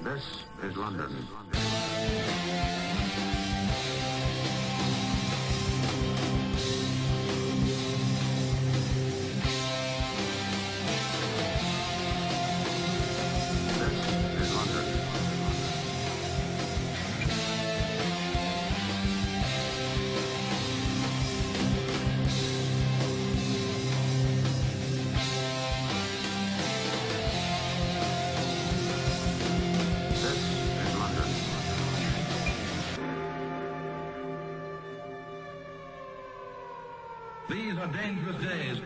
This is London. These are dangerous days.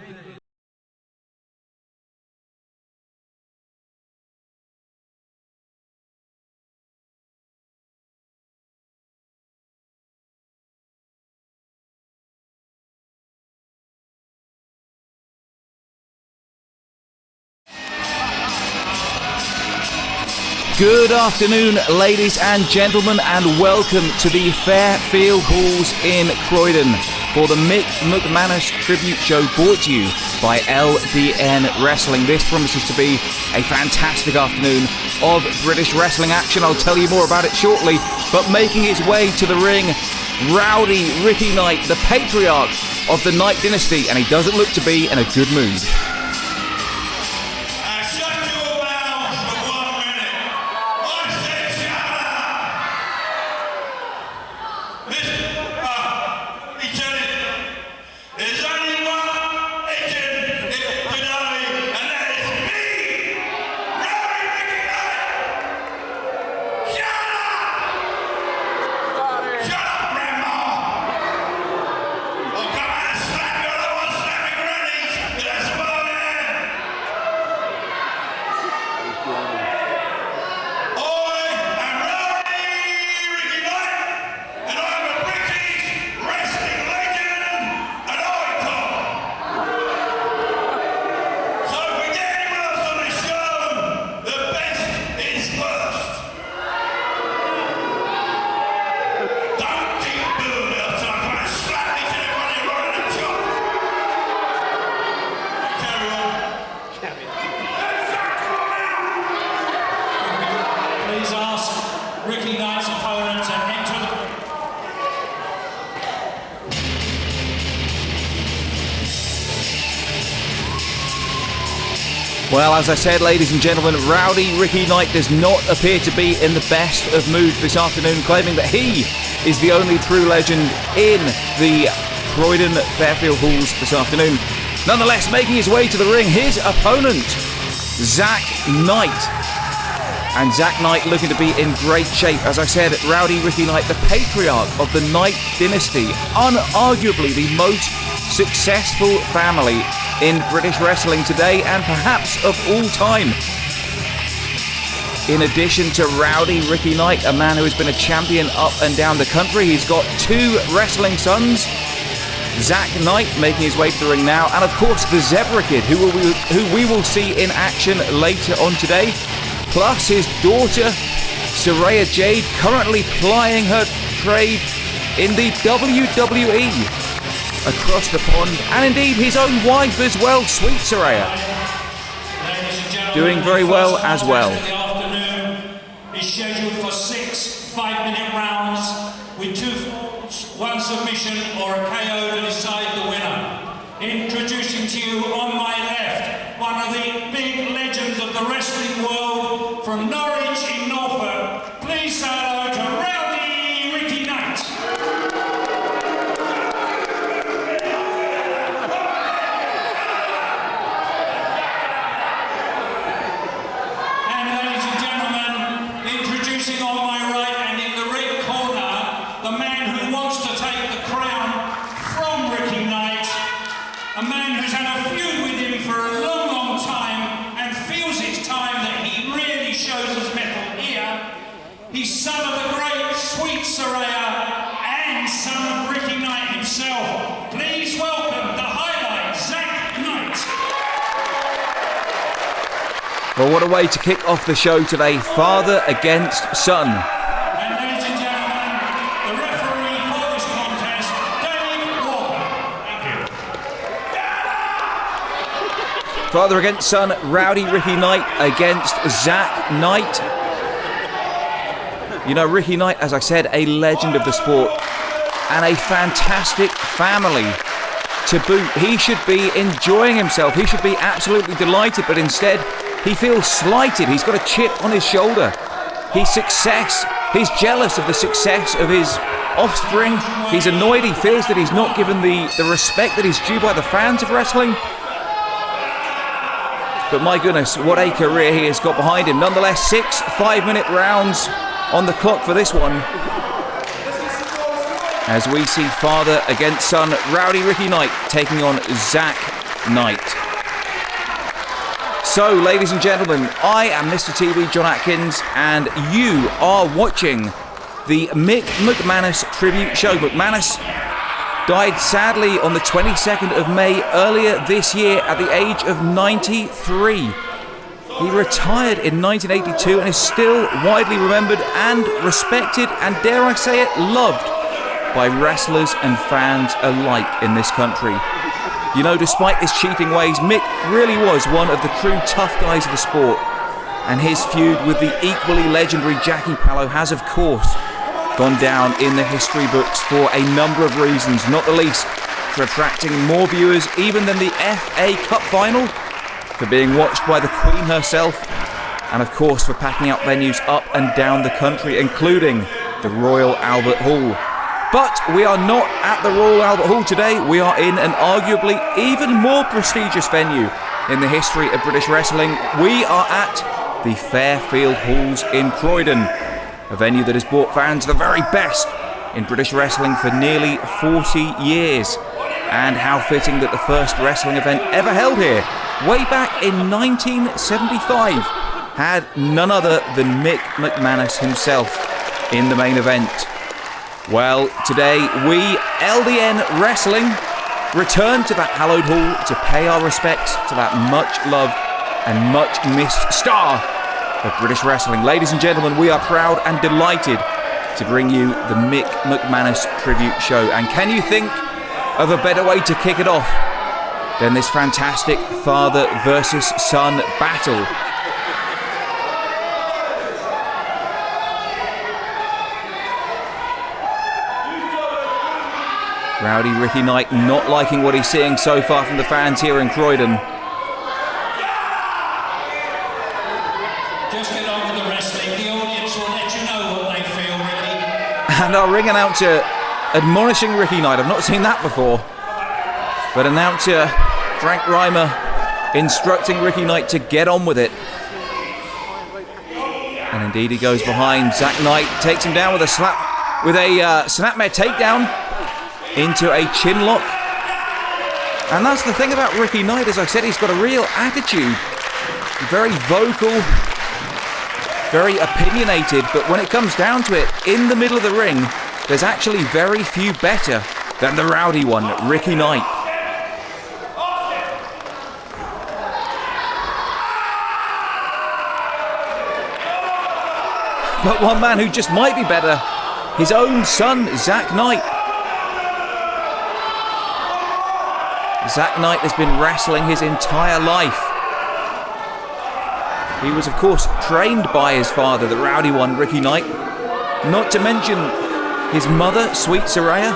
Good afternoon, ladies and gentlemen, and welcome to the Fairfield Halls in Croydon for the Mick McManus Tribute show brought to you by LDN Wrestling. This promises to be a fantastic afternoon of British wrestling action. I'll tell you more about it shortly, but making his way to the ring, Rowdy Ricky Knight, the patriarch of the Knight dynasty, and he doesn't look to be in a good mood. Well, as I said, ladies and gentlemen, Rowdy Ricky Knight does not appear to be in the best of moods this afternoon, claiming that he is the only true legend in the Croydon Fairfield Halls this afternoon. Nonetheless, making his way to the ring, his opponent, Zak Knight. And Zak Knight looking to be in great shape. As I said, Rowdy Ricky Knight, the patriarch of the Knight dynasty, unarguably the most successful family in British wrestling today and perhaps of all time. In addition to Rowdy Ricky Knight, a man who has been a champion up and down the country, he's got two wrestling sons. Zak Knight making his way to the ring now, and of course the Zebra Kid, who we will see in action later on today, plus his daughter Saraya Jade, currently plying her trade in the WWE across the pond, and indeed his own wife as well, sweet Saraya, doing very well as well. The afternoon is scheduled for 6 5-minute rounds with 2 falls, 1 submission or a KO to decide the winner. Introducing to you on my left, one of the big legends of the wrestling world from Norwich in Norfolk. Please say hello to Rowdy Ricky Knight. He's son of the great sweet Saraya and son of Ricky Knight himself. Please welcome the highlight, Zak Knight. Well, what a way to kick off the show today, father against son. And ladies and gentlemen, the referee for this contest, Dave Walker. Thank you. Father against son, Rowdy Ricky Knight against Zak Knight. You know, Ricky Knight, as I said, a legend of the sport and a fantastic family to boot. He should be enjoying himself. He should be absolutely delighted, but instead he feels slighted. He's got a chip on his shoulder. He's jealous of the success of his offspring. He's annoyed. He feels that he's not given the respect that is due by the fans of wrestling. But my goodness, what a career he has got behind him. Nonetheless, 6 5-minute rounds on the clock for this one. As we see father against son, Rowdy Ricky Knight taking on Zak Knight. So, ladies and gentlemen, I am Mr. TV John Atkins, and you are watching the Mick McManus Tribute Show. McManus died sadly on the 22nd of May earlier this year at the age of 93. He retired in 1982 and is still widely remembered and respected, and dare I say it, loved by wrestlers and fans alike in this country. You know, despite his cheating ways, Mick really was one of the true tough guys of the sport, and his feud with the equally legendary Jackie Pallo has, of course, gone down in the history books for a number of reasons, not the least for attracting more viewers even than the FA Cup final, for being watched by the Queen herself, and of course for packing out venues up and down the country, including the Royal Albert Hall. But we are not at the Royal Albert Hall today. We are in an arguably even more prestigious venue in the history of British wrestling. We are at the Fairfield Halls in Croydon, a venue that has brought fans the very best in British wrestling for nearly 40 years. And how fitting that the first wrestling event ever held here, way back in 1975, had none other than Mick McManus himself in the main event. Well, today we, LDN Wrestling, return to that hallowed hall to pay our respects to that much-loved and much-missed star of British wrestling. Ladies and gentlemen, we are proud and delighted to bring you the Mick McManus Tribute Show. And can you think of a better way to kick it off than this fantastic father versus son battle? Rowdy Ricky Knight not liking what he's seeing so far from the fans here in Croydon. Just get on with the wrestling. The audience will let you know what they feel, Ricky. And our ring announcer admonishing Ricky Knight. I've not seen that before. But announcer Frank Reimer instructing Ricky Knight to get on with it. And indeed he goes behind. Zak Knight takes him down with a snapmare takedown into a chin lock. And that's the thing about Ricky Knight, as I said, he's got a real attitude. Very vocal, very opinionated, but when it comes down to it, in the middle of the ring, there's actually very few better than the rowdy one, Ricky Knight. But one man who just might be better, his own son, Zak Knight. Zak Knight has been wrestling his entire life. He was, of course, trained by his father, the rowdy one, Ricky Knight. Not to mention his mother, Sweet Saraya.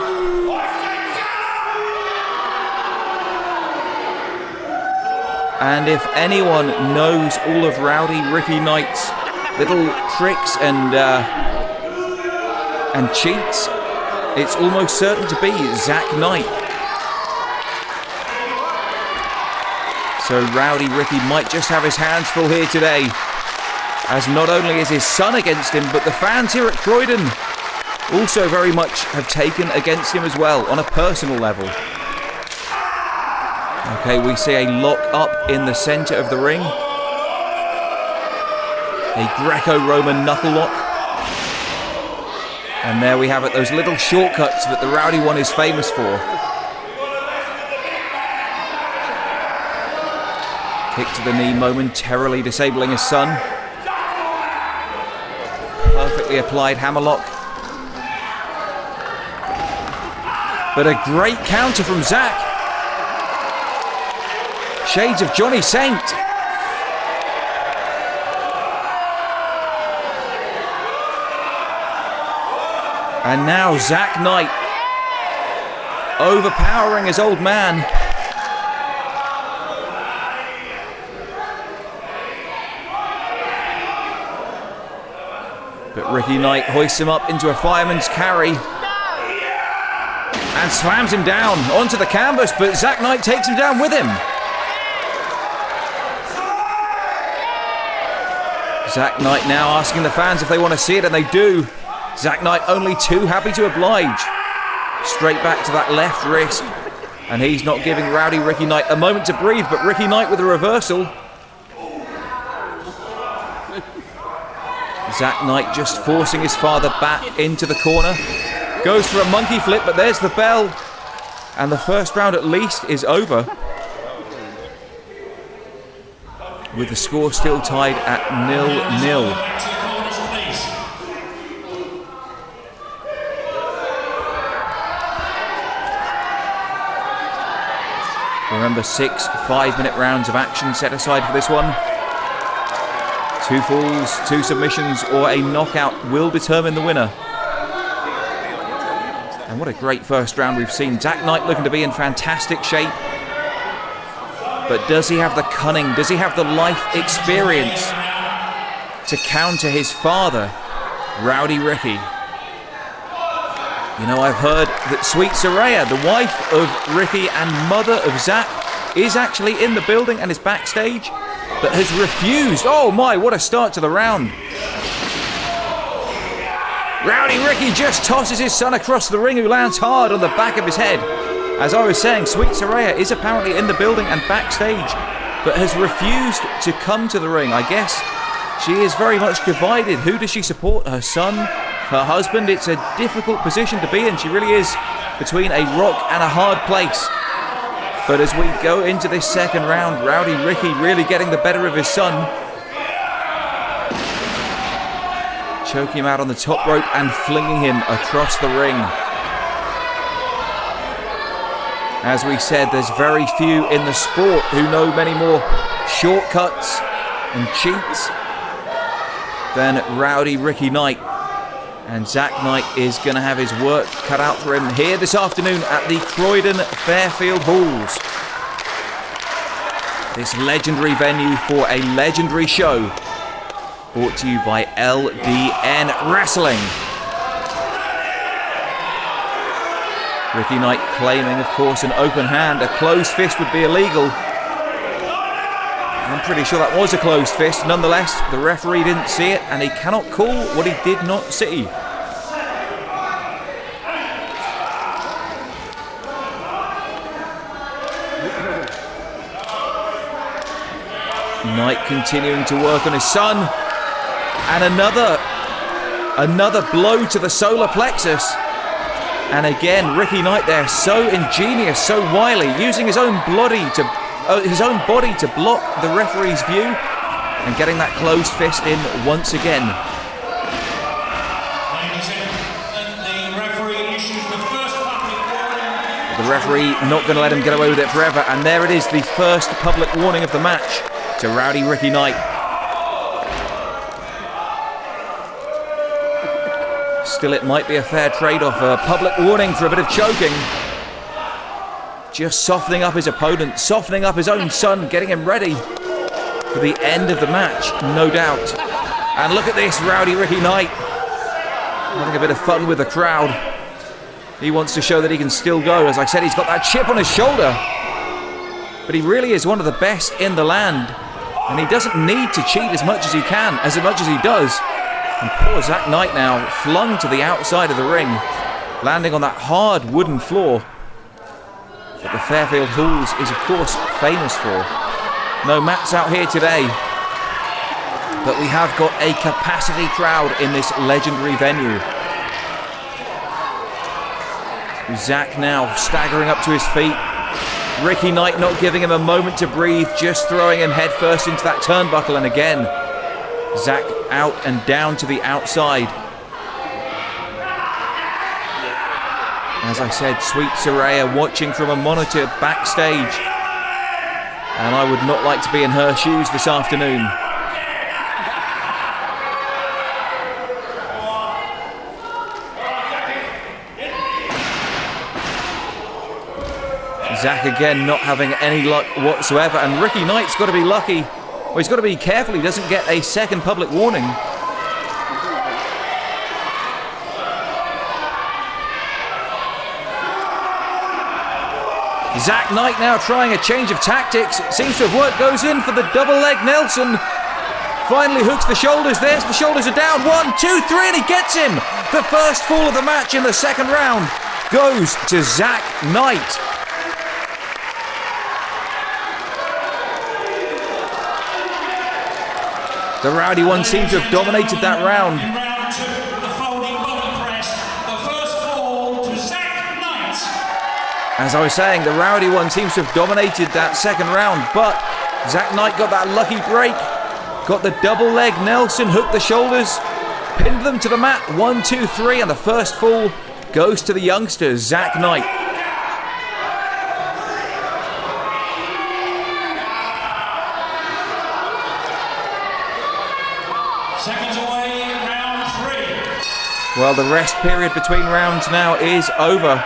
And if anyone knows all of Rowdy Ricky Knight's little tricks and cheats, it's almost certain to be Zak Knight. So Rowdy Ricky might just have his hands full here today, as not only is his son against him, but the fans here at Croydon also very much have taken against him as well, on a personal level. Okay, we see a lock up in the centre of the ring. A Greco-Roman knuckle lock. And there we have it, those little shortcuts that the rowdy one is famous for. Kick to the knee, momentarily disabling his son. Perfectly applied hammerlock. But a great counter from Zak. Shades of Johnny Saint. And now Zak Knight overpowering his old man. But Ricky Knight hoists him up into a fireman's carry and slams him down onto the canvas, but Zak Knight takes him down with him. Zak Knight now asking the fans if they want to see it, and they do. Zak Knight only too happy to oblige. Straight back to that left wrist, and he's not giving Rowdy Ricky Knight a moment to breathe, but Ricky Knight with a reversal. Zak Knight just forcing his father back into the corner. Goes for a monkey flip, but there's the bell. And the first round at least is over, with the score still tied at 0-0. Remember, 6 5-minute rounds of action set aside for this one. 2 falls, 2 submissions, or a knockout will determine the winner. And what a great first round we've seen. Zak Knight looking to be in fantastic shape. But does he have the cunning? Does he have the life experience to counter his father, Rowdy Ricky? You know, I've heard that Sweet Saraya, the wife of Ricky and mother of Zak, is actually in the building and is backstage, but has refused. Oh my, what a start to the round. Rowdy Ricky just tosses his son across the ring, who lands hard on the back of his head. As I was saying, Sweet Saraya is apparently in the building and backstage, but has refused to come to the ring. I guess she is very much divided. Who does she support? Her son? Her husband? It's a difficult position to be in. She really is between a rock and a hard place. But as we go into this second round, Rowdy Ricky really getting the better of his son. Choking him out on the top rope and flinging him across the ring. As we said, there's very few in the sport who know many more shortcuts and cheats than Rowdy Ricky Knight. And Zak Knight is going to have his work cut out for him here this afternoon at the Croydon Fairfield Halls. This legendary venue for a legendary show. Brought to you by LDN Wrestling. Ricky Knight claiming, of course, an open hand. A closed fist would be illegal. I'm pretty sure that was a closed fist. Nonetheless, the referee didn't see it, and he cannot call what he did not see. Knight continuing to work on his son. And another blow to the solar plexus. And again, Ricky Knight there, so ingenious, so wily, using his own body to block the referee's view, and getting that closed fist in once again. The referee not going to let him get away with it forever, and there it is, the first public warning of the match to Rowdy Ricky Knight. Still, it might be a fair trade-off. A public warning for a bit of choking. Just softening up his opponent, softening up his own son, getting him ready for the end of the match, no doubt. And look at this, Rowdy Ricky Knight having a bit of fun with the crowd. He wants to show that he can still go. As I said, he's got that chip on his shoulder. But he really is one of the best in the land. And he doesn't need to cheat as much as he can, as much as he does. And poor Zak Knight now flung to the outside of the ring, landing on that hard wooden floor that the Fairfield Halls is of course famous for. No mats out here today, but we have got a capacity crowd in this legendary venue. Zak now staggering up to his feet. Ricky Knight not giving him a moment to breathe, just throwing him headfirst into that turnbuckle, and again Zak out and down to the outside. As I said, Sweet Saraya watching from a monitor backstage, and I would not like to be in her shoes this afternoon. Zak again not having any luck whatsoever, and Ricky Knight's got to be lucky. Well, he's got to be careful he doesn't get a second public warning. Zak Knight now trying a change of tactics. It seems to have worked. Goes in for the double leg Nelson. Finally hooks the shoulders. There's the shoulders are down. 1, 2, 3, and he gets him. The first fall of the match in the second round goes to Zak Knight. The Rowdy one seemed to have dominated that round. Round 2, the folding body press. The first fall to Zak Knight. As I was saying, the Rowdy one seems to have dominated that second round, but Zak Knight got that lucky break. Got the double leg Nelson, hooked the shoulders, pinned them to the mat. 1, 2, 3, and the first fall goes to the youngster, Zak Knight. Seconds away, round 3. Well, the rest period between rounds now is over.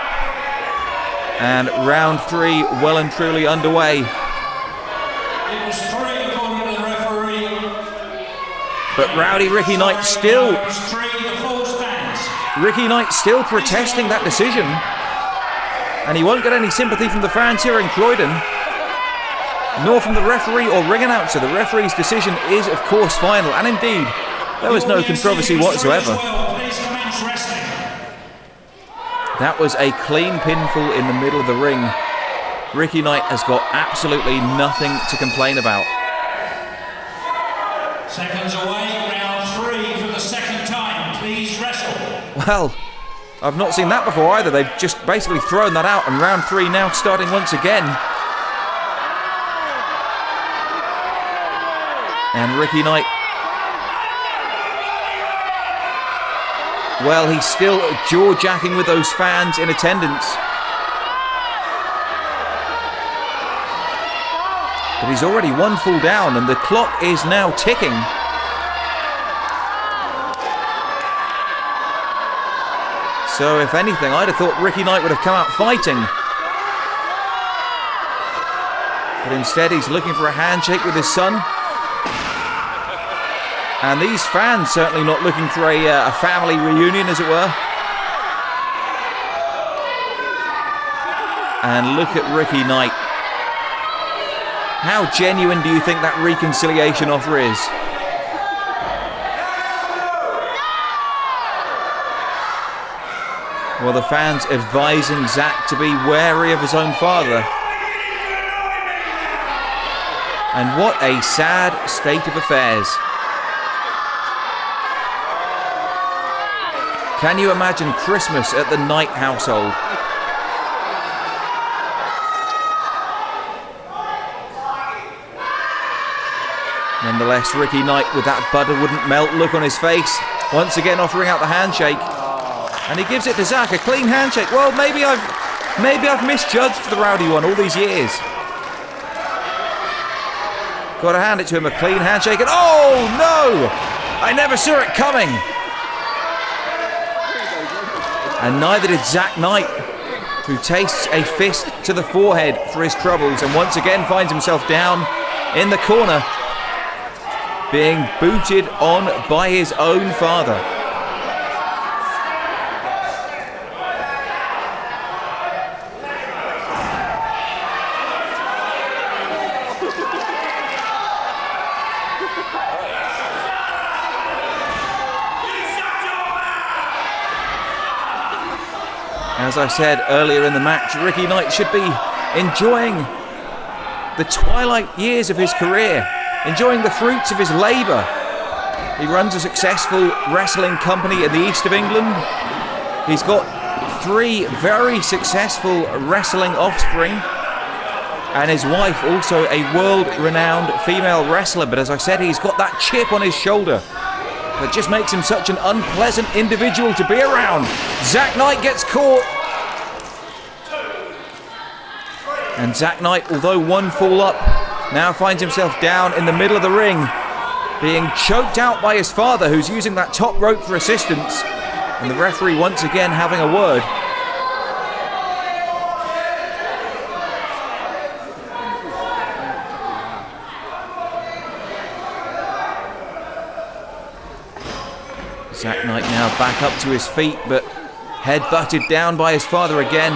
And round 3 well and truly underway. It was 3 according to the referee. But Rowdy Ricky Knight still... It was 3, the full stands. Ricky Knight still protesting that decision. And he won't get any sympathy from the fans here in Croydon, nor from the referee or ring announcer. The referee's decision is, of course, final. And indeed, there was no controversy whatsoever. That was a clean pinfall in the middle of the ring. Ricky Knight has got absolutely nothing to complain about. Seconds away, round 3 for the second time. Please wrestle. Well, I've not seen that before either. They've just basically thrown that out, and round 3 now starting once again. And Ricky Knight, well, he's still jaw-jacking with those fans in attendance. But he's already 1 fall down, and the clock is now ticking. So, if anything, I'd have thought Ricky Knight would have come out fighting. But instead, he's looking for a handshake with his son. And these fans certainly not looking for a family reunion, as it were. And look at Ricky Knight. How genuine do you think that reconciliation offer is? Well, the fans advising Zak to be wary of his own father. And what a sad state of affairs. Can you imagine Christmas at the Knight household? Nonetheless, Ricky Knight with that butter wouldn't melt look on his face, once again offering out the handshake. And he gives it to Zak, a clean handshake. Well, maybe I've misjudged the Rowdy one all these years. Got to hand it to him, a clean handshake, and oh no! I never saw it coming. And neither did Zak Knight, who tastes a fist to the forehead for his troubles and once again finds himself down in the corner, being booted on by his own father. As I said earlier in the match, Ricky Knight should be enjoying the twilight years of his career, enjoying the fruits of his labour. He runs a successful wrestling company in the east of England. He's got 3 very successful wrestling offspring, and his wife also a world-renowned female wrestler. But as I said, he's got that chip on his shoulder that just makes him such an unpleasant individual to be around. Zak Knight gets caught. And Zak Knight, although 1 fall up, now finds himself down in the middle of the ring, being choked out by his father, who's using that top rope for assistance. And the referee once again having a word. Zak Knight now back up to his feet, but head butted down by his father again.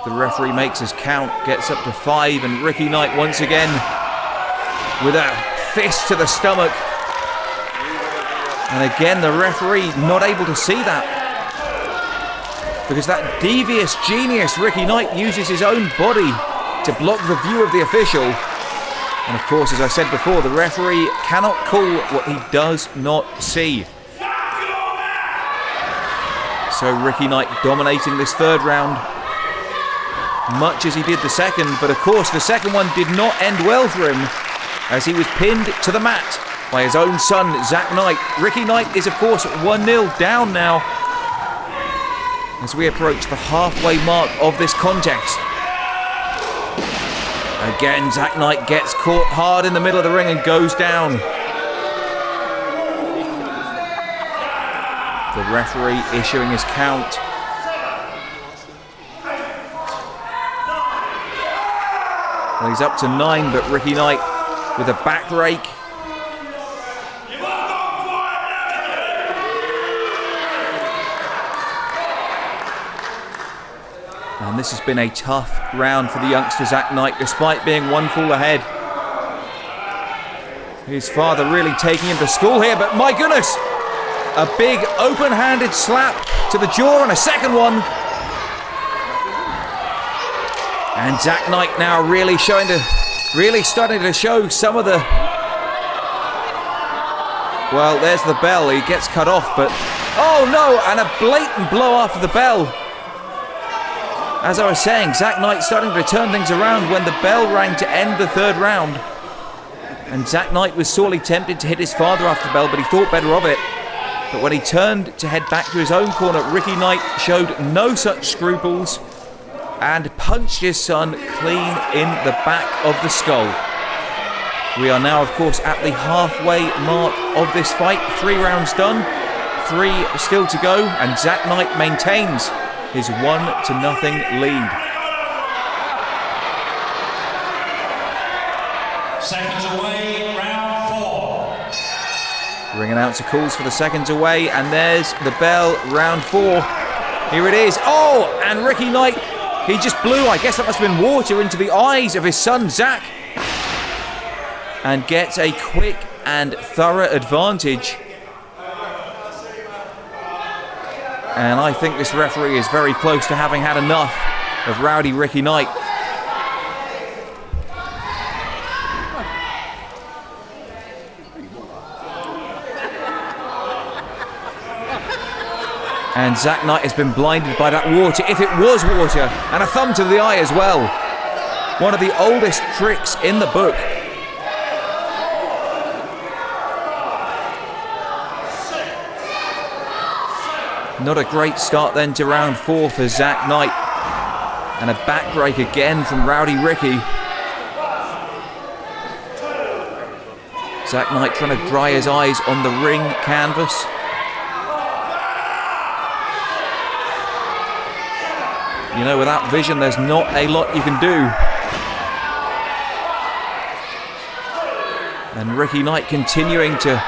The referee makes his count, gets up to 5, and Ricky Knight once again with a fist to the stomach. And again, the referee not able to see that, because that devious genius Ricky Knight uses his own body to block the view of the official. And of course, as I said before, the referee cannot call what he does not see. So Ricky Knight dominating this third round, much as he did the second, but of course the second one did not end well for him, as he was pinned to the mat by his own son, Zak Knight. Ricky Knight is of course 1-0 down now, as we approach the halfway mark of this contest. Again, Zak Knight gets caught hard in the middle of the ring and goes down. The referee issuing his count. Well, he's up to 9, but Ricky Knight with a back rake. And this has been a tough round for the youngster Zak Knight, despite being 1 fall ahead. His father really taking him to school here, but my goodness! A big open-handed slap to the jaw and a second one. And Zak Knight now really starting to show some of the... Well, there's the bell. He gets cut off, but... Oh no! And a blatant blow after the bell. As I was saying, Zak Knight starting to turn things around when the bell rang to end the third round. And Zak Knight was sorely tempted to hit his father after the bell, but he thought better of it. But when he turned to head back to his own corner, Ricky Knight showed no such scruples and punched his son clean in the back of the skull. We are now, of course, at the halfway mark of this fight. 3 rounds done, 3 still to go, and Zak Knight maintains his 1-0 lead. Seconds away, round 4. Ring announcer calls for the seconds away, and there's the bell, round 4. Here it is. Oh, and Ricky Knight, he just blew, I guess that must have been water, into the eyes of his son Zak, and gets a quick and thorough advantage. And I think this referee is very close to having had enough of Rowdy Ricky Knight. And Zak Knight has been blinded by that water, if it was water, and a thumb to the eye as well. One of the oldest tricks in the book. Not a great start then to round 4 for Zak Knight. And a back break again from Rowdy Ricky. Zak Knight trying to dry his eyes on the ring canvas. You know, without vision, there's not a lot you can do. And Ricky Knight continuing to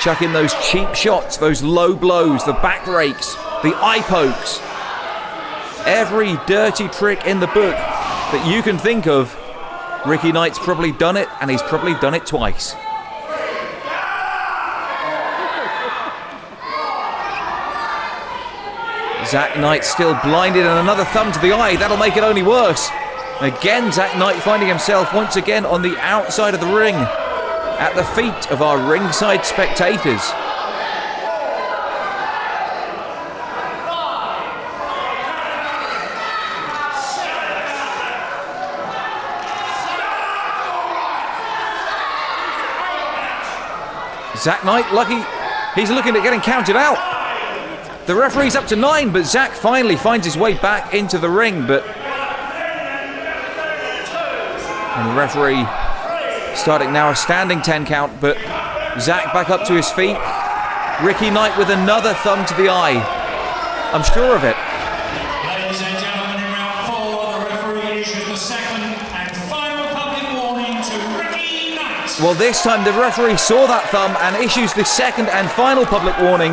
chuck in those cheap shots, those low blows, the back rakes, the eye pokes. Every dirty trick in the book that you can think of, Ricky Knight's probably done it, and he's probably done it twice. Zak Knight still blinded, and another thumb to the eye. That'll make it only worse. Again, Zak Knight finding himself once again on the outside of the ring, at the feet of our ringside spectators. Zak Knight, lucky, he's looking at getting counted out. The referee's up to 9, but Zak finally finds his way back into the ring, but... And the referee starting now a standing 10 count, but Zak back up to his feet. Ricky Knight with another thumb to the eye. I'm sure of it. Ladies and gentlemen, in round 4, the referee issues the second and final public warning to Ricky Knight. Well, this time the referee saw that thumb and issues the second and final public warning.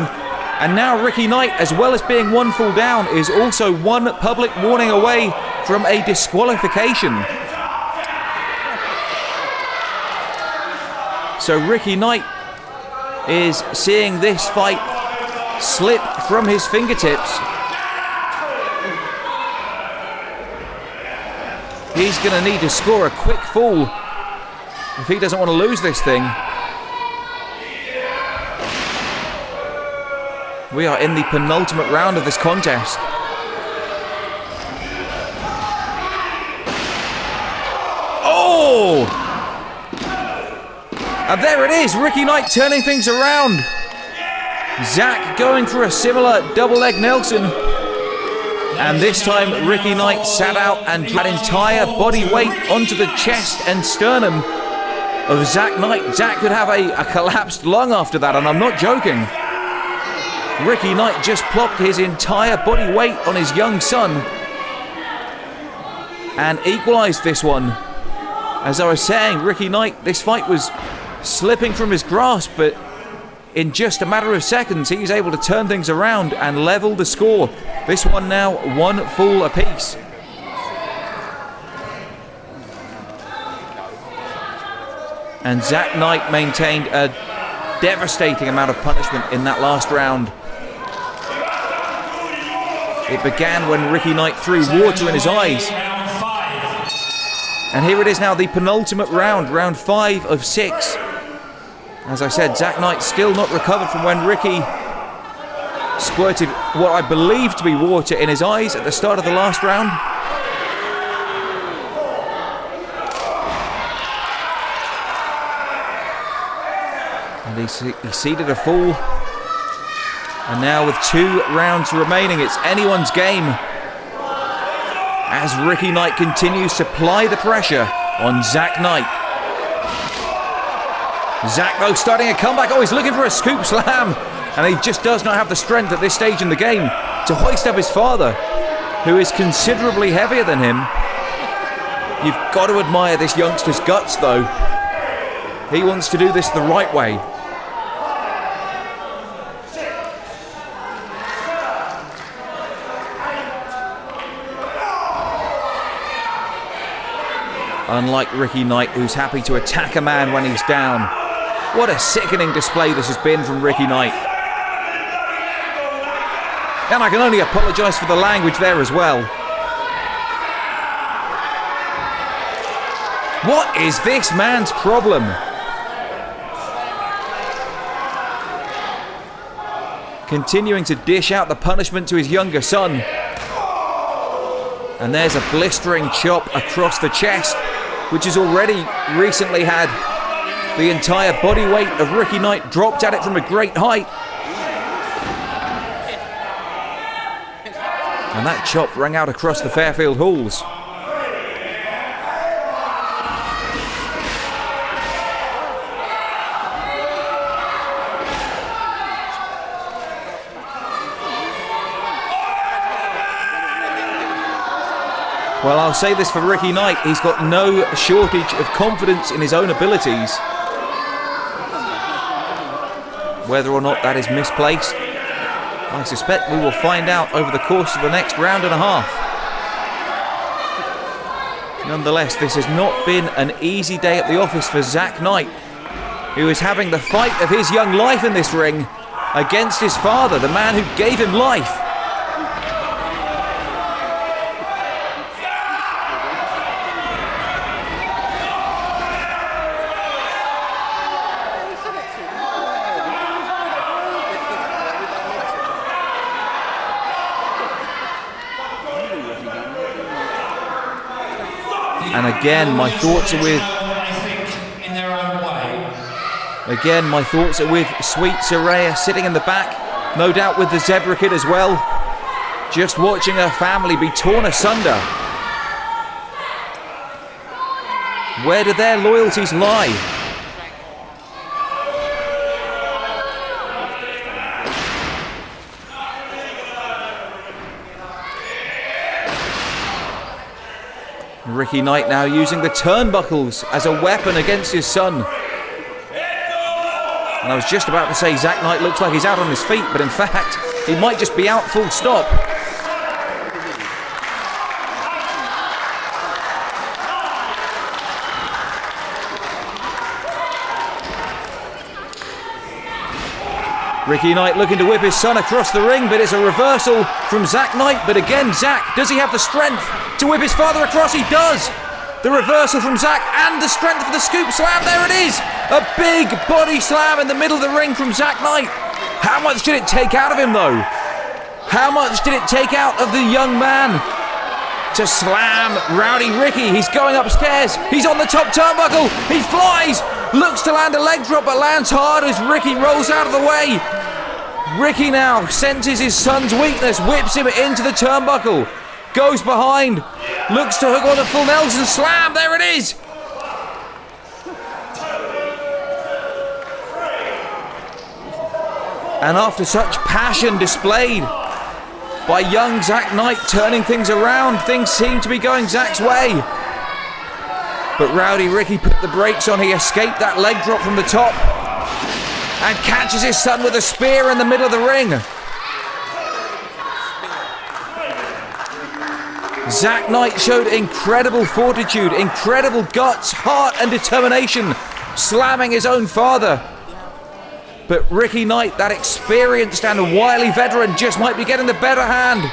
And now Ricky Knight, as well as being one fall down, is also one public warning away from a disqualification. So Ricky Knight is seeing this fight slip from his fingertips. He's going to need to score a quick fall if he doesn't want to lose this thing. We are in the penultimate round of this contest. Oh! And there it is, Ricky Knight turning things around. Zak going for a similar double leg Nelson. And this time Ricky Knight sat out and that entire body weight onto the chest and sternum of Zak Knight. Zak could have a collapsed lung after that, and I'm not joking. Ricky Knight just plopped his entire body weight on his young son and equalised this one. As I was saying, Ricky Knight, this fight was slipping from his grasp, but in just a matter of seconds, he's able to turn things around and level the score. This one now 1 fall apiece. And Zak Knight maintained a devastating amount of punishment in that last round. It began when Ricky Knight threw water in his eyes. And here it is now, the penultimate round, round 5 of 6. As I said, Zak Knight still not recovered from when Ricky squirted what I believe to be water in his eyes at the start of the last round. And he ceded a fall. And now with 2 rounds remaining, it's anyone's game as Ricky Knight continues to apply the pressure on Zak Knight. Zak, though, starting a comeback. Oh, he's looking for a scoop slam. And he just does not have the strength at this stage in the game to hoist up his father, who is considerably heavier than him. You've got to admire this youngster's guts, though. He wants to do this the right way. Unlike Ricky Knight, who's happy to attack a man when he's down. What a sickening display this has been from Ricky Knight. And I can only apologise for the language there as well. What is this man's problem? Continuing to dish out the punishment to his younger son. And there's a blistering chop across the chest, which has already recently had the entire body weight of Ricky Knight dropped at it from a great height. And that chop rang out across the Fairfield Halls. Well, I'll say this for Ricky Knight, he's got no shortage of confidence in his own abilities. Whether or not that is misplaced, I suspect we will find out over the course of the next round and a half. Nonetheless, this has not been an easy day at the office for Zak Knight, who is having the fight of his young life in this ring against his father, the man who gave him life. And again, my thoughts are with... Again, my thoughts are with Sweet Soraya sitting in the back, no doubt with the Zebra Kid as well, just watching her family be torn asunder. Where do their loyalties lie? Ricky Knight now using the turnbuckles as a weapon against his son. And I was just about to say Zak Knight looks like he's out on his feet, but in fact, he might just be out full stop. Ricky Knight looking to whip his son across the ring, but it's a reversal from Zak Knight. But again, Zak, does he have the strength to whip his father across? He does! The reversal from Zak and the strength for the scoop slam. There it is! A big body slam in the middle of the ring from Zak Knight. How much did it take out of him, though? How much did it take out of the young man to slam Rowdy Ricky? He's going upstairs. He's on the top turnbuckle. He flies. Looks to land a leg drop, but lands hard as Ricky rolls out of the way. Ricky now senses his son's weakness, whips him into the turnbuckle, goes behind, looks to hook on a full Nelson slam. There it is. And after such passion displayed by young Zak Knight turning things around, things seem to be going Zak's way. But Rowdy Ricky put the brakes on. He escaped that leg drop from the top and catches his son with a spear in the middle of the ring. Zak Knight showed incredible fortitude, incredible guts, heart and determination, slamming his own father. But Ricky Knight, that experienced and wily veteran, just might be getting the better hand.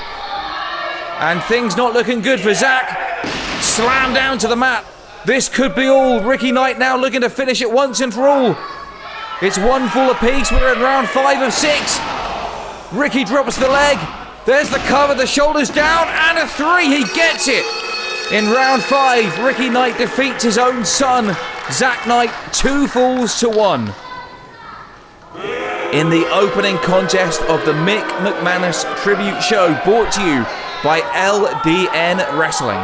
And things not looking good for Zak. Slam down to the mat. This could be all. Ricky Knight now looking to finish it once and for all. It's 1 fall apiece. We're in round 5 of 6. Ricky drops the leg. There's the cover, the shoulders down, and a 3. He gets it. In round 5, Ricky Knight defeats his own son, Zak Knight, 2 falls to 1. In the opening contest of the Mick McManus Tribute Show, brought to you by LDN Wrestling.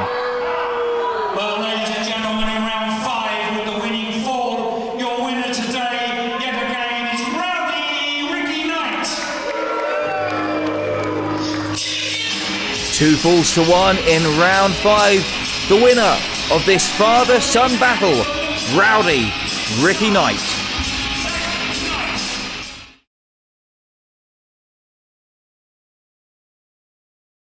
Well, ladies and gentlemen, in round 5 with the winning fall, your winner today, yet again, is Rowdy Ricky Knight. 2 falls to 1 in round 5. The winner of this father-son battle, Rowdy Ricky Knight.